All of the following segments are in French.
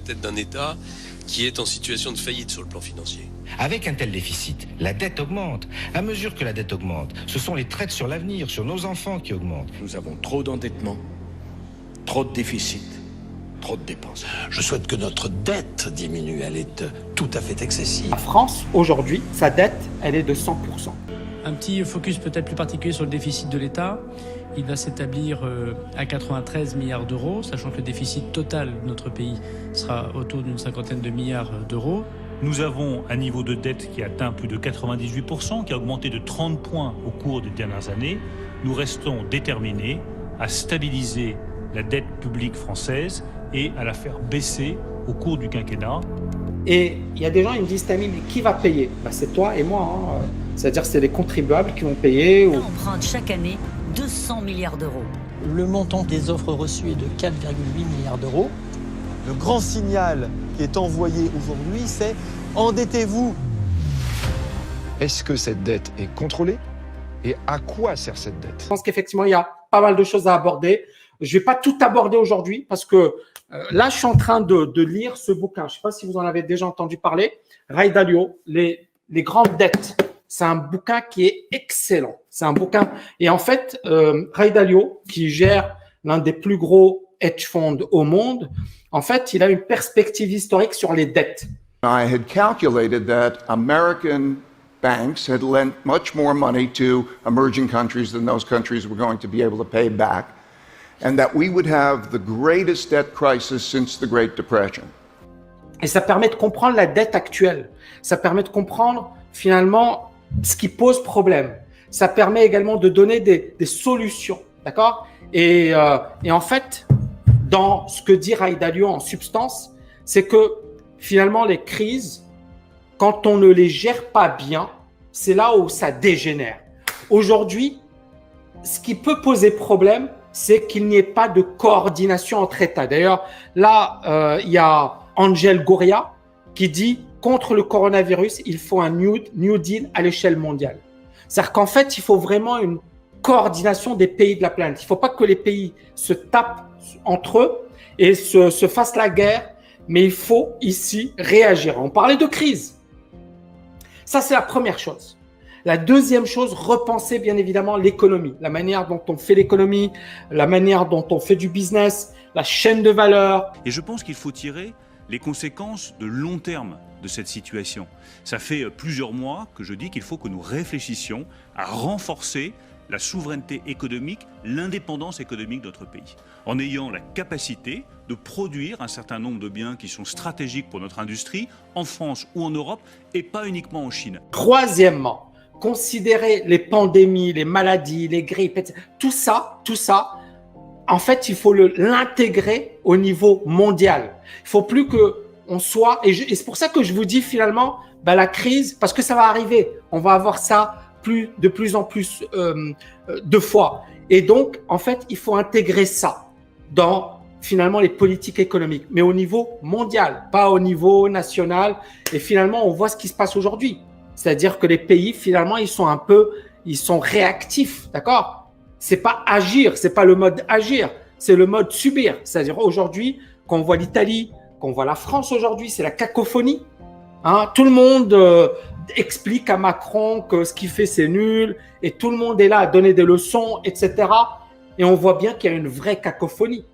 Tête d'un État qui est en situation de faillite sur le plan financier. Avec un tel déficit, la dette augmente. À mesure que la dette augmente, ce sont les traites sur l'avenir, sur nos enfants qui augmentent. Nous avons trop d'endettement, trop de déficit, trop de dépenses. Je souhaite que notre dette diminue, elle est tout à fait excessive. La France, aujourd'hui, sa dette, elle est de 100%. Un petit focus peut-être plus particulier sur le déficit de l'État. Il va s'établir à 93 milliards d'euros, sachant que le déficit total de notre pays sera autour d'une cinquantaine de milliards d'euros. Nous avons un niveau de dette qui atteint plus de 98%, qui a augmenté de 30 points au cours des dernières années. Nous restons déterminés à stabiliser la dette publique française et à la faire baisser au cours du quinquennat. Et il y a des gens qui me disent, Tammy, mais qui va payer ? C'est toi et moi. C'est-à-dire c'est les contribuables qui vont payer. On emprunte chaque année 200 milliards d'euros. Le montant des offres reçues est de 4,8 milliards d'euros. Le grand signal qui est envoyé aujourd'hui, c'est endettez-vous. Est-ce que cette dette est contrôlée ? Et à quoi sert cette dette ? Je pense qu'effectivement, il y a pas mal de choses à aborder. Je ne vais pas tout aborder aujourd'hui parce que là, je suis en train de lire ce bouquin. Je ne sais pas si vous en avez déjà entendu parler. Ray Dalio, les grandes dettes. C'est un bouquin qui est excellent. C'est un bouquin. Et en fait, Ray Dalio, qui gère l'un des plus gros hedge funds au monde, en fait, il a une perspective historique sur les dettes. I had calculated that American banks had lent much more money to emerging countries than those countries were going to be able to pay back, and that we would have the greatest debt crisis since the Great Depression. Et ça permet de comprendre la dette actuelle. Ça permet de comprendre finalement ce qui pose problème. Ça permet également de donner des solutions, d'accord ? Et en fait, dans ce que dit Ray Dalio en substance, c'est que finalement les crises, quand on ne les gère pas bien, c'est là où ça dégénère. Aujourd'hui, ce qui peut poser problème, c'est qu'il n'y ait pas de coordination entre États. D'ailleurs, là, il y a Angel Gurria qui dit contre le coronavirus, il faut un New Deal à l'échelle mondiale. C'est-à-dire qu'en fait, il faut vraiment une coordination des pays de la planète. Il ne faut pas que les pays se tapent entre eux et se fassent la guerre, mais il faut ici réagir. On parlait de crise. Ça, c'est la première chose. La deuxième chose, repenser bien évidemment l'économie, la manière dont on fait l'économie, la manière dont on fait du business, la chaîne de valeur. Et je pense qu'il faut tirer les conséquences de long terme de cette situation. Ça fait plusieurs mois que je dis qu'il faut que nous réfléchissions à renforcer la souveraineté économique, l'indépendance économique de notre pays, en ayant la capacité de produire un certain nombre de biens qui sont stratégiques pour notre industrie, en France ou en Europe, et pas uniquement en Chine. Troisièmement, considérer les pandémies, les maladies, les grippes, etc. Tout ça, en fait, il faut l'intégrer au niveau mondial. Il faut plus que on soit, et c'est pour ça que je vous dis finalement, la crise, parce que ça va arriver, on va avoir ça de plus en plus de fois. Et donc, en fait, il faut intégrer ça dans finalement les politiques économiques, mais au niveau mondial, pas au niveau national. Et finalement, on voit ce qui se passe aujourd'hui. C'est-à-dire que les pays, finalement, ils sont réactifs, d'accord ? C'est pas agir, c'est pas le mode agir, c'est le mode subir. C'est-à-dire aujourd'hui, quand on voit l'Italie, quand on voit la France aujourd'hui, c'est la cacophonie. Hein, tout le monde explique à Macron que ce qu'il fait, c'est nul, et tout le monde est là à donner des leçons, etc. Et on voit bien qu'il y a une vraie cacophonie.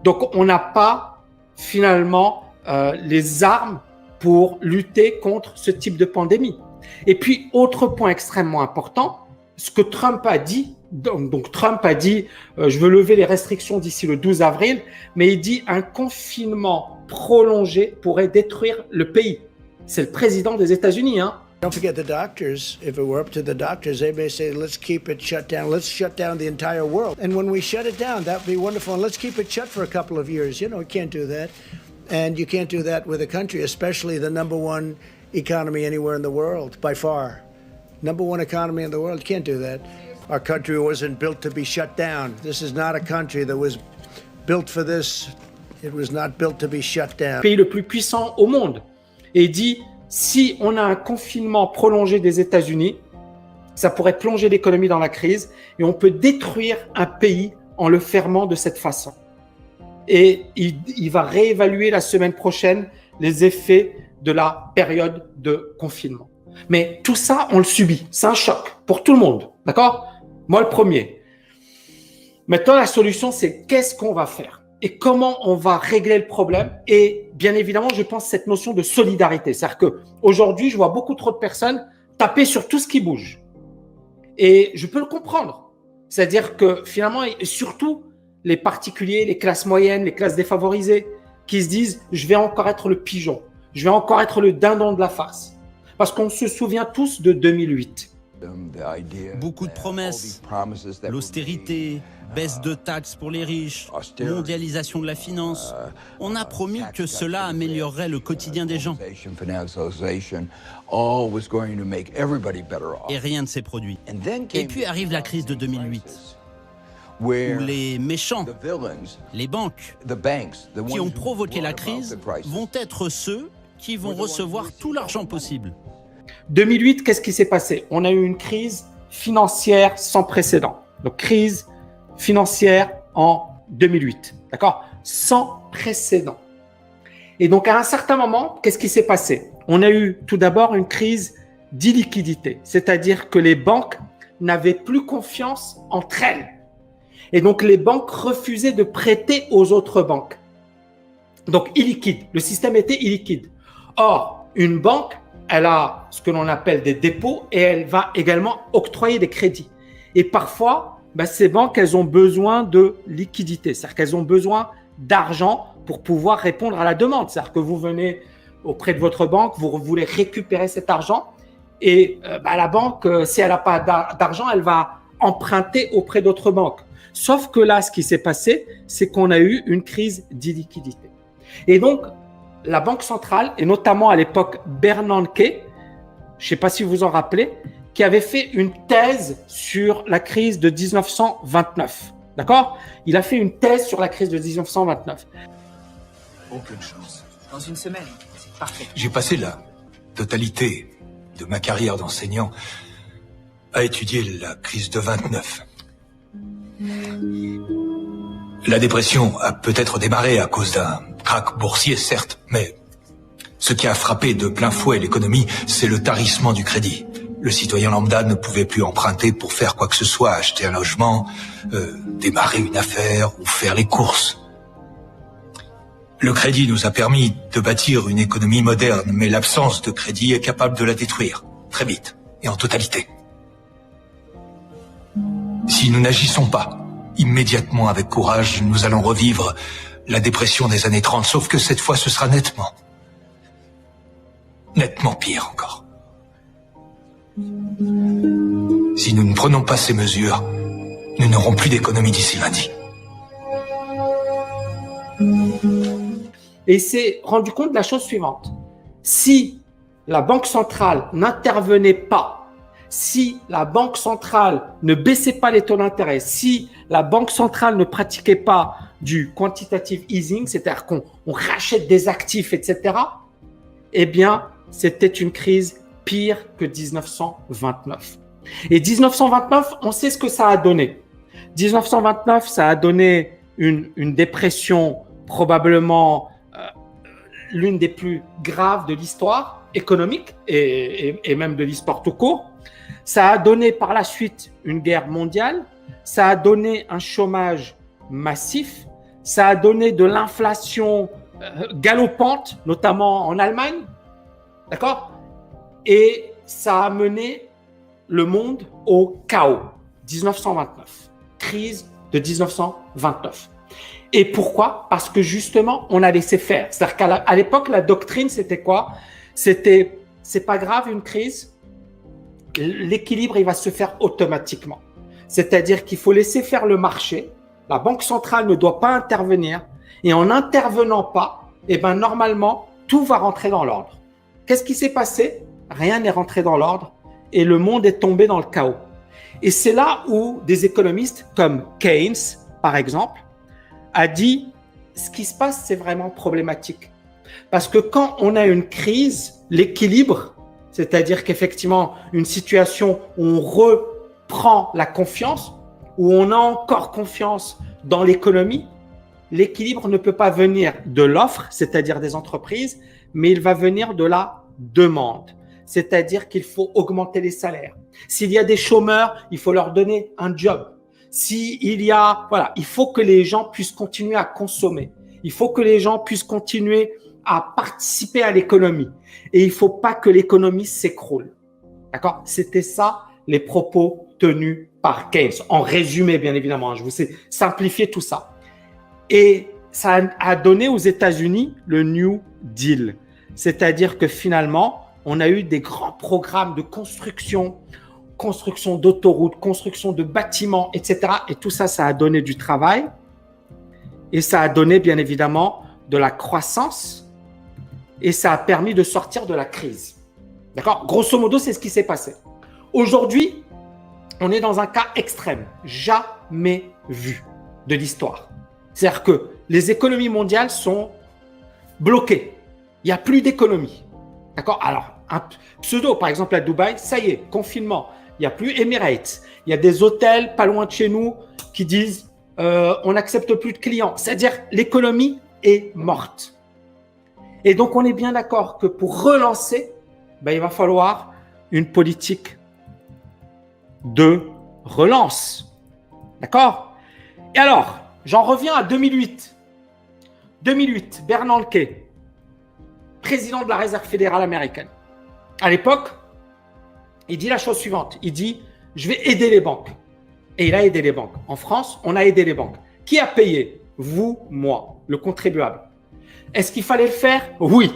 Donc, on n'a pas finalement les armes pour lutter contre ce type de pandémie. Et puis, autre point extrêmement important, ce que Trump a dit, donc Trump a dit je veux lever les restrictions d'ici le 12 avril, mais il dit un confinement prolongé pourrait détruire le pays. C'est le président des États-Unis, hein. Don't forget the doctors. If it were up to the doctors, they may say, let's keep it shut down. Let's shut down the entire world. And when we shut it down, that would be wonderful. And let's keep it shut for a couple of years. You know, you can't do that. And you can't do that with a country, especially the number one economy anywhere in the world, by far. Number one economy in the world, you can't do that. Our country wasn't built to be shut down. This is not a country that was built for this. It was not built to be shut down. Pays le plus puissant au monde. Et dit, si on a un confinement prolongé des États-Unis, ça pourrait plonger l'économie dans la crise et on peut détruire un pays en le fermant de cette façon. et il va réévaluer la semaine prochaine les effets de la période de confinement. Mais tout ça, on le subit. C'est un choc pour tout le monde. D'accord? Moi, le premier. Maintenant, la solution, c'est qu'est-ce qu'on va faire et comment on va régler le problème. Et bien évidemment, je pense cette notion de solidarité. C'est-à-dire qu'aujourd'hui, je vois beaucoup trop de personnes taper sur tout ce qui bouge. Et je peux le comprendre. C'est-à-dire que finalement, et surtout les particuliers, les classes moyennes, les classes défavorisées, qui se disent « je vais encore être le pigeon, je vais encore être le dindon de la farce ». Parce qu'on se souvient tous de 2008. Beaucoup de promesses, l'austérité, baisse de taxes pour les riches, mondialisation de la finance. On a promis que cela améliorerait le quotidien des gens. Et rien ne s'est produit. Et puis arrive la crise de 2008, où les méchants, les banques, qui ont provoqué la crise, vont être ceux qui vont recevoir tout l'argent possible. 2008, qu'est-ce qui s'est passé? On a eu une crise financière sans précédent. Donc, crise financière en 2008. D'accord? Sans précédent. Et donc, à un certain moment, qu'est-ce qui s'est passé? On a eu tout d'abord une crise d'illiquidité. C'est-à-dire que les banques n'avaient plus confiance entre elles. Et donc, les banques refusaient de prêter aux autres banques. Donc, illiquide. Le système était illiquide. Or, une banque, elle a ce que l'on appelle des dépôts et elle va également octroyer des crédits. Et parfois, ces banques, elles ont besoin de liquidité. C'est-à-dire qu'elles ont besoin d'argent pour pouvoir répondre à la demande. C'est-à-dire que vous venez auprès de votre banque, vous voulez récupérer cet argent et la banque, si elle n'a pas d'argent, elle va emprunter auprès d'autres banques. Sauf que là, ce qui s'est passé, c'est qu'on a eu une crise d'illiquidité. Et donc, la Banque centrale, et notamment à l'époque Bernanke, je ne sais pas si vous vous en rappelez, qui avait fait une thèse sur la crise de 1929. D'accord? Il a fait une thèse sur la crise de 1929. Aucune chance. Dans une semaine, c'est parfait. J'ai passé la totalité de ma carrière d'enseignant à étudier la crise de 29. La dépression a peut-être démarré à cause d'un krach boursier, certes, mais ce qui a frappé de plein fouet l'économie, c'est le tarissement du crédit. Le citoyen lambda ne pouvait plus emprunter pour faire quoi que ce soit, acheter un logement, démarrer une affaire ou faire les courses. Le crédit nous a permis de bâtir une économie moderne, mais l'absence de crédit est capable de la détruire, très vite et en totalité. Si nous n'agissons pas immédiatement avec courage, nous allons revivre la dépression des années 30, sauf que cette fois, ce sera nettement pire encore. Si nous ne prenons pas ces mesures, nous n'aurons plus d'économie d'ici lundi. Et il s'est rendu compte de la chose suivante. Si la Banque centrale n'intervenait pas, si la Banque centrale ne baissait pas les taux d'intérêt, si la Banque centrale ne pratiquait pas du quantitative easing, c'est-à-dire qu'on rachète des actifs, etc., eh bien, c'était une crise pire que 1929. Et 1929, on sait ce que ça a donné. 1929, ça a donné une dépression probablement l'une des plus graves de l'histoire économique et même de l'histoire tout court. Ça a donné par la suite une guerre mondiale, ça a donné un chômage massif, ça a donné de l'inflation galopante, notamment en Allemagne, d'accord? Et ça a mené le monde au chaos. 1929, crise de 1929. Et pourquoi? Parce que justement, on a laissé faire. C'est-à-dire qu'à l'époque, la doctrine, c'était quoi? C'était, c'est pas grave une crise, l'équilibre, il va se faire automatiquement. C'est-à-dire qu'il faut laisser faire le marché, la Banque centrale ne doit pas intervenir, et en n'intervenant pas, eh ben, normalement, tout va rentrer dans l'ordre. Qu'est-ce qui s'est passé? Rien n'est rentré dans l'ordre, et le monde est tombé dans le chaos. Et c'est là où des économistes comme Keynes, par exemple, a dit ce qui se passe, c'est vraiment problématique. Parce que quand on a une crise, l'équilibre, c'est-à-dire qu'effectivement, une situation où on reprend la confiance, où on a encore confiance dans l'économie, l'équilibre ne peut pas venir de l'offre, c'est-à-dire des entreprises, mais il va venir de la demande. C'est-à-dire qu'il faut augmenter les salaires. S'il y a des chômeurs, il faut leur donner un job. Il faut que les gens puissent continuer à consommer. Il faut que les gens puissent continuer à participer à l'économie. Et il ne faut pas que l'économie s'écroule. D'accord? C'était ça, les propos tenus par Keynes. En résumé, bien évidemment, je vous ai simplifié tout ça. Et ça a donné aux États-Unis le New Deal. C'est-à-dire que finalement, on a eu des grands programmes de construction d'autoroutes, construction de bâtiments, etc. Et tout ça, ça a donné du travail. Et ça a donné, bien évidemment, de la croissance. Et ça a permis de sortir de la crise. D'accord? Grosso modo, c'est ce qui s'est passé. Aujourd'hui, on est dans un cas extrême, jamais vu de l'histoire. C'est-à-dire que les économies mondiales sont bloquées. Il n'y a plus d'économie. D'accord? Alors, un pseudo, par exemple à Dubaï, ça y est, confinement. Il n'y a plus Emirates. Il y a des hôtels pas loin de chez nous qui disent on n'accepte plus de clients. C'est-à-dire l'économie est morte. Et donc, on est bien d'accord que pour relancer, il va falloir une politique de relance. D'accord? Et alors, j'en reviens à 2008. 2008, Bernanke, président de la Réserve fédérale américaine. À l'époque, il dit la chose suivante. Il dit, je vais aider les banques. Et il a aidé les banques. En France, on a aidé les banques. Qui a payé? Vous, moi, le contribuable. Est-ce qu'il fallait le faire? Oui.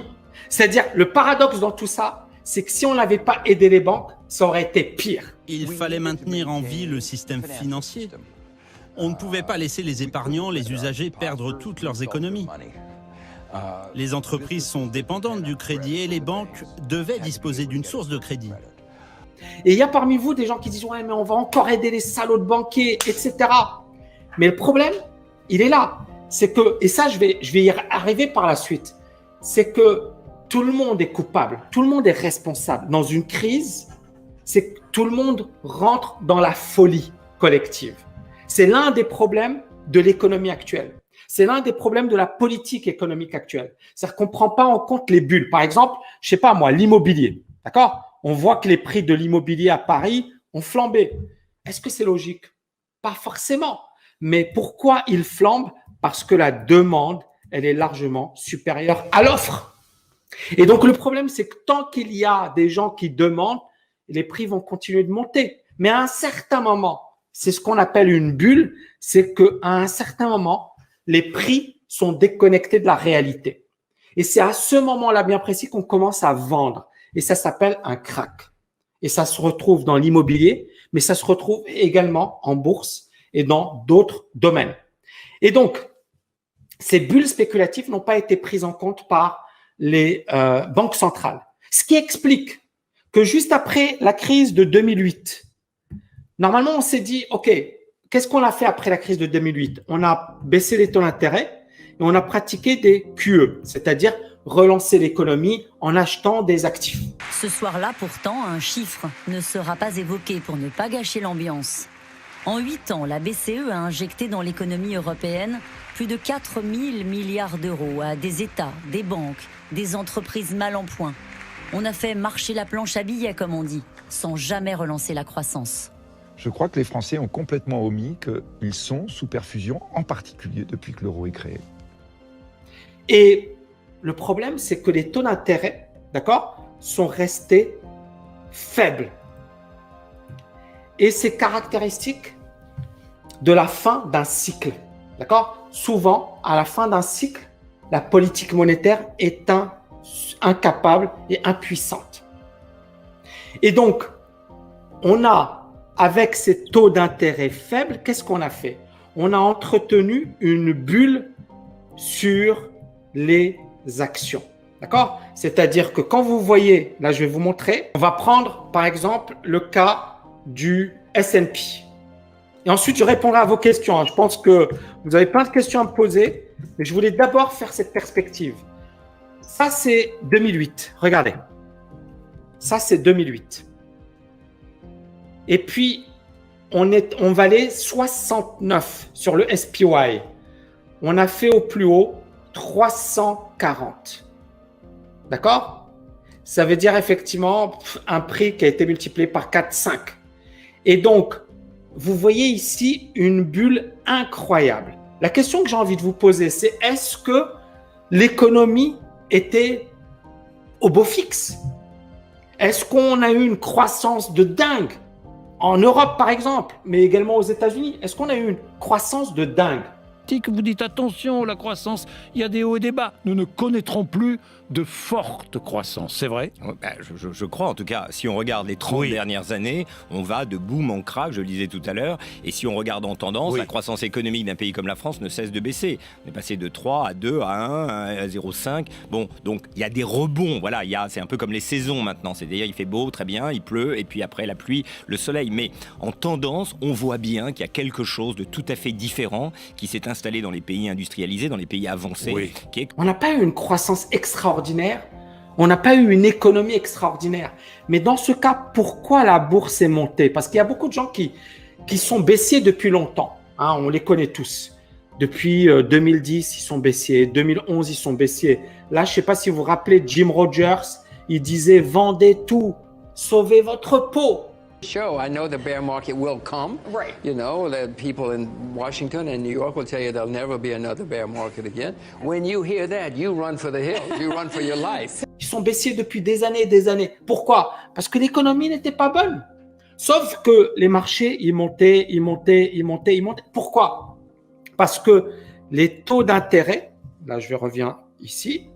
C'est-à-dire, le paradoxe dans tout ça, c'est que si on n'avait pas aidé les banques, ça aurait été pire. Il fallait maintenir en vie le système financier. On ne pouvait pas laisser les épargnants, les usagers perdre toutes leurs économies. Les entreprises sont dépendantes du crédit et les banques devaient disposer d'une source de crédit. Et il y a parmi vous des gens qui disent « Ouais, mais on va encore aider les salauds de banquiers, etc. » Mais le problème, il est là. C'est que, et ça, je vais y arriver par la suite, c'est que tout le monde est coupable, tout le monde est responsable. Dans une crise, c'est que tout le monde rentre dans la folie collective. C'est l'un des problèmes de l'économie actuelle. C'est l'un des problèmes de la politique économique actuelle. C'est-à-dire qu'on ne prend pas en compte les bulles. Par exemple, je ne sais pas moi, l'immobilier. D'accord? On voit que les prix de l'immobilier à Paris ont flambé. Est-ce que c'est logique? Pas forcément. Mais pourquoi ils flambent? Parce que la demande, elle est largement supérieure à l'offre. Et donc, le problème, c'est que tant qu'il y a des gens qui demandent, les prix vont continuer de monter. Mais à un certain moment, c'est ce qu'on appelle une bulle, c'est qu'à un certain moment, les prix sont déconnectés de la réalité. Et c'est à ce moment-là bien précis qu'on commence à vendre. Et ça s'appelle un crack. Et ça se retrouve dans l'immobilier, mais ça se retrouve également en bourse et dans d'autres domaines. Et donc, ces bulles spéculatives n'ont pas été prises en compte par les banques centrales. Ce qui explique que juste après la crise de 2008, normalement, on s'est dit, OK, qu'est-ce qu'on a fait après la crise de 2008? On a baissé les taux d'intérêt et on a pratiqué des QE, c'est-à-dire relancer l'économie en achetant des actifs. Ce soir-là, pourtant, un chiffre ne sera pas évoqué pour ne pas gâcher l'ambiance. En 8 ans, la BCE a injecté dans l'économie européenne plus de 4 000 milliards d'euros à des États, des banques, des entreprises mal en point. On a fait marcher la planche à billets, comme on dit, sans jamais relancer la croissance. Je crois que les Français ont complètement omis qu'ils sont sous perfusion, en particulier depuis que l'euro est créé. Et le problème, c'est que les taux d'intérêt, d'accord, sont restés faibles. Et c'est caractéristique de la fin d'un cycle, d'accord? Souvent, à la fin d'un cycle, la politique monétaire est incapable et impuissante. Et donc, on a, avec ces taux d'intérêt faibles, qu'est-ce qu'on a fait? On a entretenu une bulle sur les actions. D'accord? C'est-à-dire que quand vous voyez, là je vais vous montrer, on va prendre par exemple le cas du S&P. Et ensuite je répondrai à vos questions. Je pense que vous avez plein de questions à me poser, mais je voulais d'abord faire cette perspective. Ça c'est 2008, regardez. Ça c'est 2008. Et puis on valait 69 sur le SPY. on a fait au plus haut 340. D'accord? Ça veut dire effectivement un prix qui a été multiplié par 4, 5. Et donc, vous voyez ici une bulle incroyable. La question que j'ai envie de vous poser, c'est est-ce que l'économie était au beau fixe? Est-ce qu'on a eu une croissance de dingue en Europe, par exemple, mais également aux États-Unis? Est-ce qu'on a eu une croissance de dingue? Vous dites attention, la croissance, il y a des hauts et des bas. Nous ne connaîtrons plus de forte croissance, c'est vrai? Je crois, en tout cas, si on regarde les 30 dernières années, on va de boom en crack, je le disais tout à l'heure, et si on regarde en tendance, la croissance économique d'un pays comme la France ne cesse de baisser. On est passé de 3 à 2, à 1, à 0,5. Bon, donc il y a des rebonds, voilà, c'est un peu comme les saisons maintenant, c'est-à-dire il fait beau, très bien, il pleut, et puis après la pluie, le soleil. Mais en tendance, on voit bien qu'il y a quelque chose de tout à fait différent qui s'est installé dans les pays industrialisés, dans les pays avancés. On n'a pas eu une croissance extraordinaire, on n'a pas eu une économie extraordinaire. Mais dans ce cas, pourquoi la bourse est montée? Parce qu'il y a beaucoup de gens qui sont baissiers depuis longtemps. Hein, on les connaît tous. Depuis 2010, ils sont baissiers. 2011, ils sont baissiers. Là, je ne sais pas si vous vous rappelez, Jim Rogers, il disait « Vendez tout, sauvez votre peau ». Show, I know the bear market will come. Right. You know, the people in Washington and New York will tell you there'll never be another bear market again. When you hear that, you run for the hills, you run for your life. Ils sont baissiers depuis des années et des années. Pourquoi? Parce que l'économie n'était pas bonne. Sauf que les marchés, ils montaient. Pourquoi? Parce que les taux d'intérêt, là je reviens ici,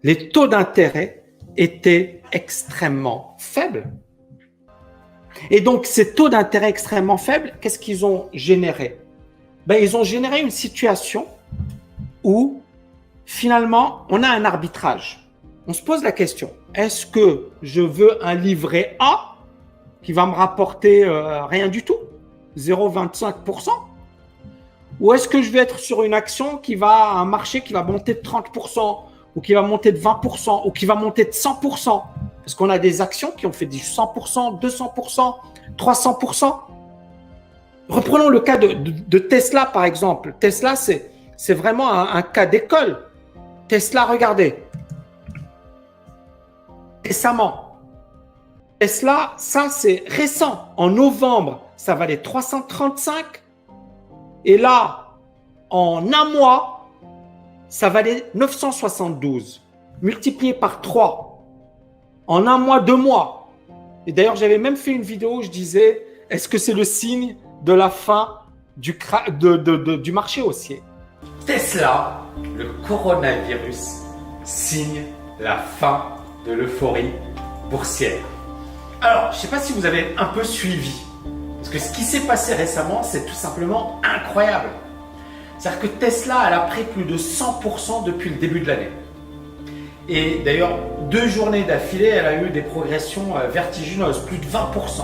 les taux d'intérêt étaient extrêmement faibles. Et donc, ces taux d'intérêt extrêmement faibles, qu'est-ce qu'ils ont généré? Ils ont généré une situation où, finalement, on a un arbitrage. On se pose la question, est-ce que je veux un livret A qui va me rapporter rien du tout, 0,25%? Ou est-ce que je vais être sur une action un marché qui va monter de 30%, ou qui va monter de 20%, ou qui va monter de 100%? Parce qu'on a des actions qui ont fait du 100%, 200%, 300%. Reprenons le cas de Tesla, par exemple. Tesla, c'est vraiment un cas d'école. Tesla, regardez. Récemment. Tesla, ça, c'est récent. En novembre, ça valait 335. Et là, en un mois, ça valait 972. Multiplié par 3. En un mois, 2 mois. Et d'ailleurs, j'avais même fait une vidéo où je disais, est-ce que c'est le signe de la fin du marché haussier? Tesla, le coronavirus, signe la fin de l'euphorie boursière. Alors, je ne sais pas si vous avez un peu suivi. Parce que ce qui s'est passé récemment, c'est tout simplement incroyable. C'est-à-dire que Tesla, elle a pris plus de 100% depuis le début de l'année. Et d'ailleurs, 2 journées d'affilée, elle a eu des progressions vertigineuses, plus de 20%.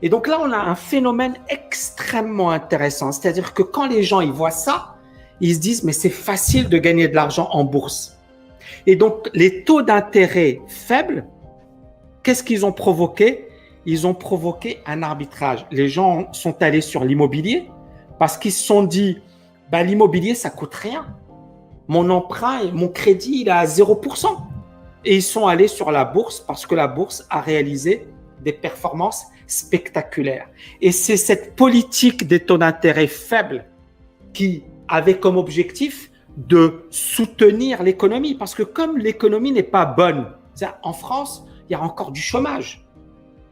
Et donc là, on a un phénomène extrêmement intéressant. C'est-à-dire que quand les gens ils voient ça, ils se disent « mais c'est facile de gagner de l'argent en bourse ». Et donc, les taux d'intérêt faibles, qu'est-ce qu'ils ont provoqué? Ils ont provoqué un arbitrage. Les gens sont allés sur l'immobilier parce qu'ils se sont dit « l'immobilier, ça coûte rien. Mon emprunt, mon crédit, il est à 0%. » Et ils sont allés sur la bourse parce que la bourse a réalisé des performances spectaculaires. Et c'est cette politique des taux d'intérêt faibles qui avait comme objectif de soutenir l'économie. Parce que comme l'économie n'est pas bonne, en France, il y a encore du chômage.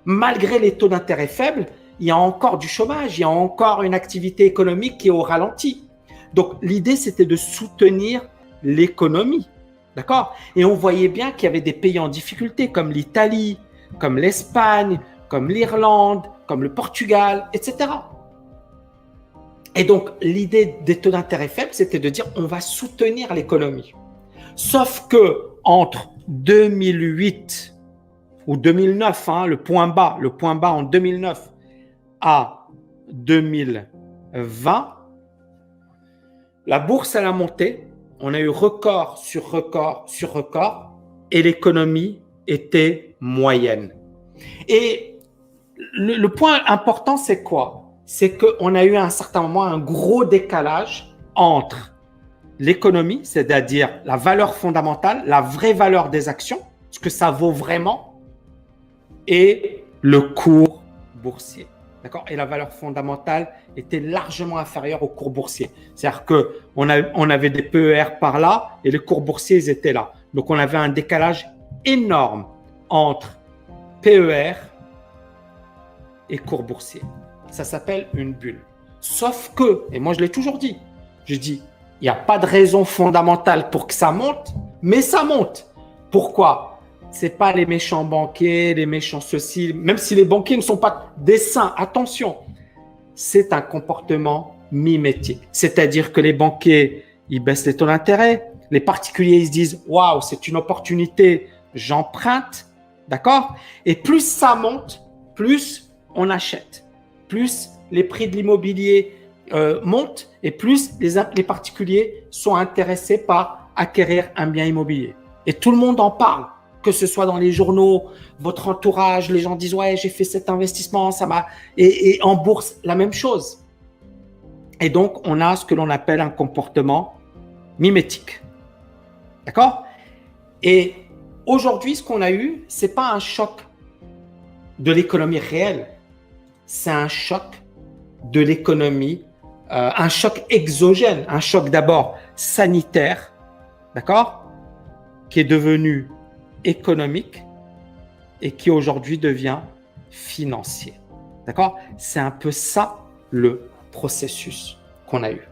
Malgré les taux d'intérêt faibles, il y a encore du chômage, il y a encore une activité économique qui est au ralenti. Donc, l'idée, c'était de soutenir l'économie. D'accord? Et on voyait bien qu'il y avait des pays en difficulté comme l'Italie, comme l'Espagne, comme l'Irlande, comme le Portugal, etc. Et donc, l'idée des taux d'intérêt faibles, c'était de dire on va soutenir l'économie. Sauf que entre 2008 ou 2009, le point bas en 2009 à 2020, la bourse, elle a monté. On a eu record sur record sur record et l'économie était moyenne. Et le point important, c'est quoi? c'est qu'on a eu à un certain moment un gros décalage entre l'économie, c'est-à-dire la valeur fondamentale, la vraie valeur des actions, ce que ça vaut vraiment, et le cours boursier. D'accord ? Et la valeur fondamentale était largement inférieure au cours boursier. C'est-à-dire qu'on avait des PER par là et les cours boursiers, ils étaient là. Donc, on avait un décalage énorme entre PER et cours boursier. Ça s'appelle une bulle. Sauf que, et moi je l'ai toujours dit, je dis, il n'y a pas de raison fondamentale pour que ça monte, mais ça monte. Pourquoi ? Ce n'est pas les méchants banquiers, les méchants ceci, même si les banquiers ne sont pas des saints, attention, c'est un comportement mimétique. C'est-à-dire que les banquiers, ils baissent les taux d'intérêt, les particuliers, ils se disent « Waouh, c'est une opportunité, j'emprunte », d'accord ? Et plus ça monte, plus on achète, plus les prix de l'immobilier montent et plus les particuliers sont intéressés par acquérir un bien immobilier. Et tout le monde en parle, que ce soit dans les journaux, votre entourage, les gens disent « Ouais, j'ai fait cet investissement, ça m'a… » Et en bourse, la même chose. Et donc, on a ce que l'on appelle un comportement mimétique. D'accord ? Et aujourd'hui, ce qu'on a eu, ce n'est pas un choc de l'économie réelle, c'est un choc de l'économie, un choc exogène, un choc d'abord sanitaire, d'accord, qui est devenu économique et qui aujourd'hui devient financier. D'accord ? C'est un peu ça le processus qu'on a eu.